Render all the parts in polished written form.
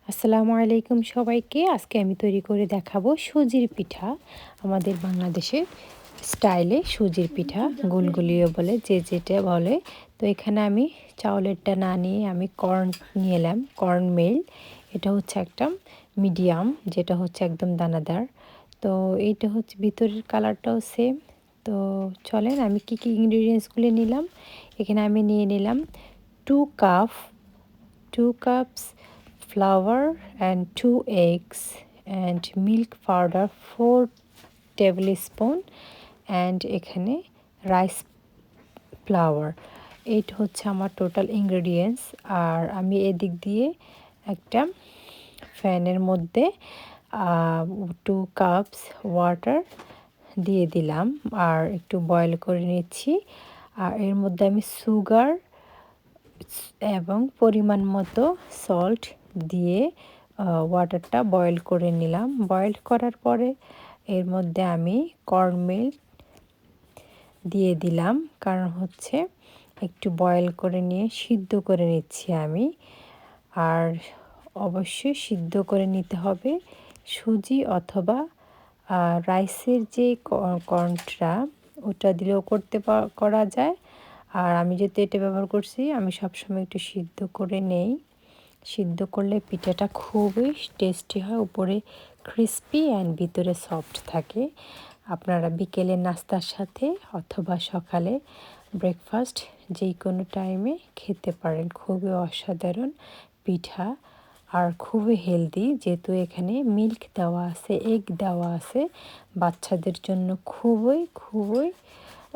আসসালামু আলাইকুম সবাইকে। আজকে আমি তৈরি করে দেখাবো সুজির পিঠা। আমাদের বাংলাদেশের স্টাইলে সুজির পিঠা, গুলগুলিও বলে, যে যেটা বলে। তো এখানে আমি চাউলেরটা না নিয়ে আমি কর্ন নিয়ে এলাম, কর্ন মিল। এটা হচ্ছে একটা মিডিয়াম, যেটা হচ্ছে একদম দানাদার। তো এইটা হচ্ছে ভিতরের কালারটাও সেম। তো চলেন আমি কী কী ইনগ্রিডিয়েন্টসগুলি নিলাম। এখানে আমি নিয়ে নিলাম 2 cup 2 cups flour and 2 eggs and milk powder 4 tablespoon and এখানে রাইস ফ্লাওয়ার। এইটা হচ্ছে আমার টোটাল ইনগ্রেডিয়েন্টস। আর আমি এদিক দিয়ে একটা ফ্যানের মধ্যে 2 কাপস ওয়াটার দিয়ে দিলাম আর একটু বয়েল করে নিচ্ছি। আর এর মধ্যে আমি সুগার এবং পরিমাণ মতো সল্ট দিয়ে ওয়াটারটা বয়েল করে নিলাম। বয়েল করার পরে এর মধ্যে আমি কর্নমিল দিয়ে দিলাম, কারণ হচ্ছে একটু বয়েল করে নিয়ে সিদ্ধ করে নিচ্ছি আমি। আর অবশ্যই সিদ্ধ করে নিতে হবে। সুজি অথবা রাইসের যে কর্নটা, ওটা দিলেও করা যায়। আর আমি যেহেতু এটা ব্যবহার করছি, আমি সবসময় একটু সিদ্ধ করে নেই। সিদ্ধ করলে পিঠাটা খুবই টেস্টি হয়, উপরে ক্রিস্পি অ্যান্ড ভিতরে সফট থাকে। আপনারা বিকেলের নাস্তার সাথে অথবা সকালে ব্রেকফাস্ট যে কোনো টাইমে খেতে পারেন। খুবই অসাধারণ পিঠা আর খুবই হেলদি, যেহেতু এখানে মিল্ক দেওয়া আছে, এগ দেওয়া আছে। বাচ্চাদের জন্য খুবই খুবই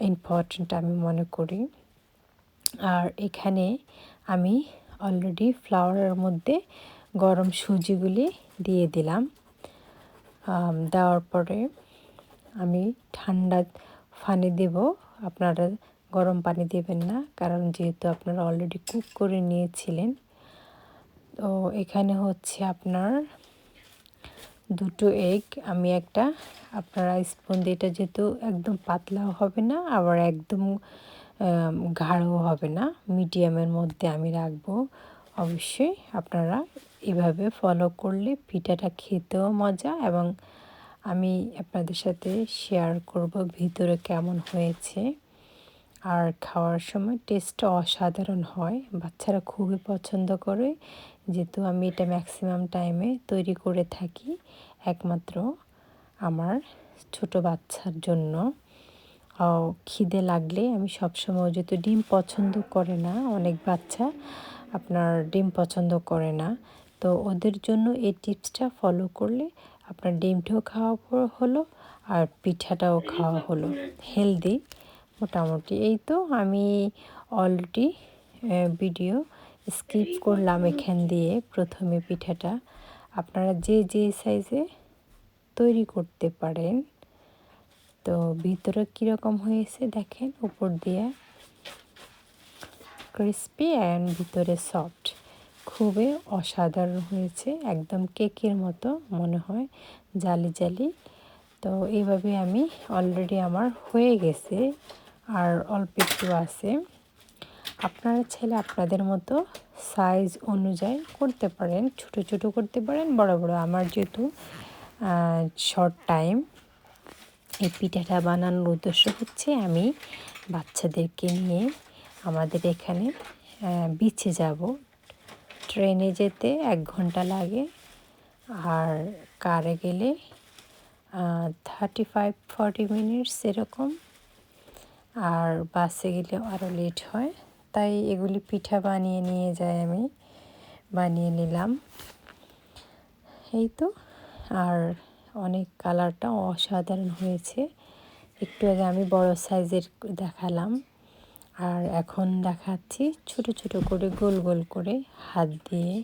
ইম্পর্ট্যান্ট আমি মনে করি। আর এখানে আমি অলরেডি ফ্লাওয়ারের মধ্যে গরম সুজিগুলি দিয়ে দিলাম। দেওয়ার পরে আমি ঠান্ডা পানি দেব। আপনারা গরম পানি দেবেন না, কারণ যেহেতু আপনারা অলরেডি কুক করে নিয়েছিলেন। তো এখানে হচ্ছে আপনার 2টো এগ, আমি একটা আপনারা স্পুন দিয়ে, এটা যেহেতু একদম পাতলাও হবে না আবার একদম গাঢ়ও হবে না, মিডিয়ামের মধ্যে আমি রাখবো। অবশ্যই আপনারা এভাবে ফলো করলে পিঠাটা খেতেও মজা, এবং আমি আপনাদের সাথে শেয়ার করব ভিতরে কেমন হয়েছে। আর খাওয়ার সময় টেস্টটা অসাধারণ হয়, বাচ্চারা খুবই পছন্দ করে। যেহেতু আমি এটা ম্যাক্সিমাম টাইমে তৈরি করে থাকি একমাত্র আমার ছোট বাচ্চার জন্য। খিদে লাগলে আমি সবসময়, যেহেতু ডিম পছন্দ করে না অনেক বাচ্চা, আপনার ডিম পছন্দ করে না, তো ওদের জন্য এই টিপসটা ফলো করলে আপনার ডিমটাও খাওয়া হলো আর পিঠাটাও খাওয়া হলো, হেলদি মোটামুটি। এই তো আমি অলরেডি ভিডিও স্কিপ করলাম এখান দিয়ে। প্রথমে পিঠাটা আপনারা যে যে সাইজে তৈরি করতে পারেন। তো ভিতরে কীরকম হয়েছে দেখেন, উপর দিয়ে ক্রিস্পি অ্যান্ড ভিতরে সফট, খুবই অসাধারণ হয়েছে, একদম কেকের মতো মনে হয়, জালি জালি। তো এইভাবে আমি অলরেডি আমার হয়ে গেছে, আর অল্প একটু আছে। আপনারা চাইলে আপনাদের মতো সাইজ অনুযায়ী করতে পারেন, ছোট ছোট করতে পারেন, বড় বড়। আমার যেহেতু শর্ট টাইম, এই পিঠাটা বানানোর উদ্দেশ্য হচ্ছে আমি বাচ্চাদেরকে নিয়ে আমাদের এখানে বিচে যাব। ট্রেনে যেতে 1 ঘন্টা লাগে, আর কারে গেলে 35-40 মিনিটস এরকম, আর বাসে গেলে আরও লেট হয়। তাই এগুলি পিঠা বানিয়ে নিয়ে যাই, আমি বানিয়ে নিলাম। এই তো। আর অনেক কালারটা অসাধারণ হয়েছে। একটু আগে আমি বড় সাইজের দেখালাম, আর এখন দেখাচ্ছি ছোট ছোট করে, গোল গোল করে হাত দিয়ে।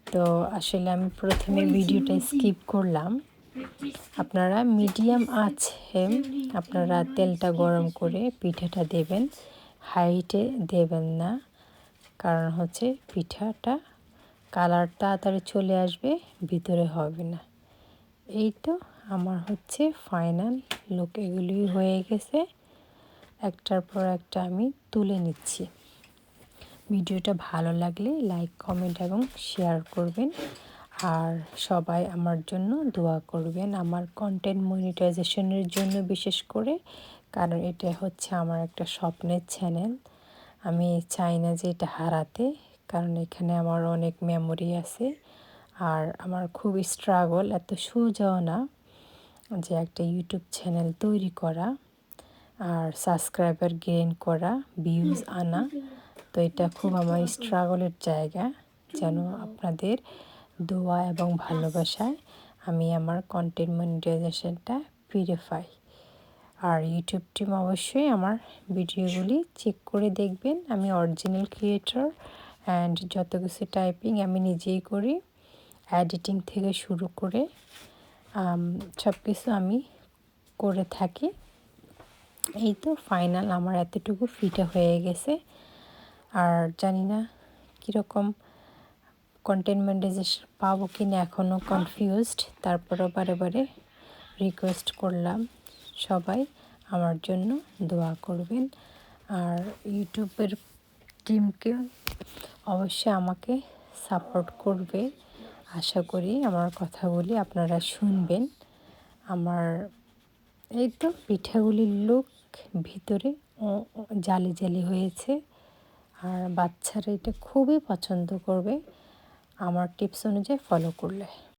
তো আসলে আমি প্রথমে ভিডিওটা স্কিপ করলাম। আপনারা মিডিয়াম আছে, আপনারা তেলটা গরম করে পিঠাটা দেবেন, হাইটে দেবেন না, কারণ হচ্ছে পিঠাটা কালার তাড়াতাড়ি চলে আসবে, ভিতরে হবে না। এই তো আমার হচ্ছে ফাইনাল লুক, এগুলি হয়ে গেছে। একটার পর একটা আমি তুলে নিচ্ছি। ভিডিওটা ভালো লাগলে লাইক, কমেন্ট এবং শেয়ার করবেন। আর সবাই আমার জন্য দোয়া করবেন, আমার কন্টেন্ট মনিটাইজেশনের জন্য বিশেষ করে, কারণ এটা হচ্ছে আমার একটা স্বপ্নের চ্যানেল। আমি চাই না যে এটা হারাতে, কারণ এখানে আমার অনেক মেমোরি আছে। আর আমার খুব স্ট্রাগল, এত সোজাও না যে একটা ইউটিউব চ্যানেল তৈরি করা আর সাবস্ক্রাইবার গেইন করা, ভিউজ আনা। তো এটা খুব আমার স্ট্রাগলের জায়গা। যেন আপনাদের দোয়া এবং ভালোবাসায় আমি আমার কন্টেন্ট মনিটাইজেশনটা ফিরে পাই। আর ইউটিউব টিম অবশ্যই আমার ভিডিওগুলি চেক করে দেখবেন। আমি অরিজিনাল ক্রিয়েটর অ্যান্ড যত কিছু টাইপিং আমি নিজেই করি, এডিটিং থেকে শুরু করে সব কিছু আমি করে থাকি। এই তো ফাইনাল আমার এতটুকু ফিটা হয়ে গেছে। আর জানি না কীরকম কন্টেন্ট মনিটাইজেশন পাবো কি না, এখনও কনফিউজড। তারপরেও বারে বারে রিকোয়েস্ট করলাম সবাই আমার জন্য দোয়া করবেন। আর ইউটিউবের টিমকে অবশ্যই আমাকে সাপোর্ট করবে। আশা করি আমার কথাগুলি আপনারা শুনবেন। আমার এই তো পিঠাগুলির লুক ভিতরে জালি জালি হয়েছে, আর বাচ্চারা এটা খুবই পছন্দ করবে আমার টিপস অনুযায়ী ফলো করলে।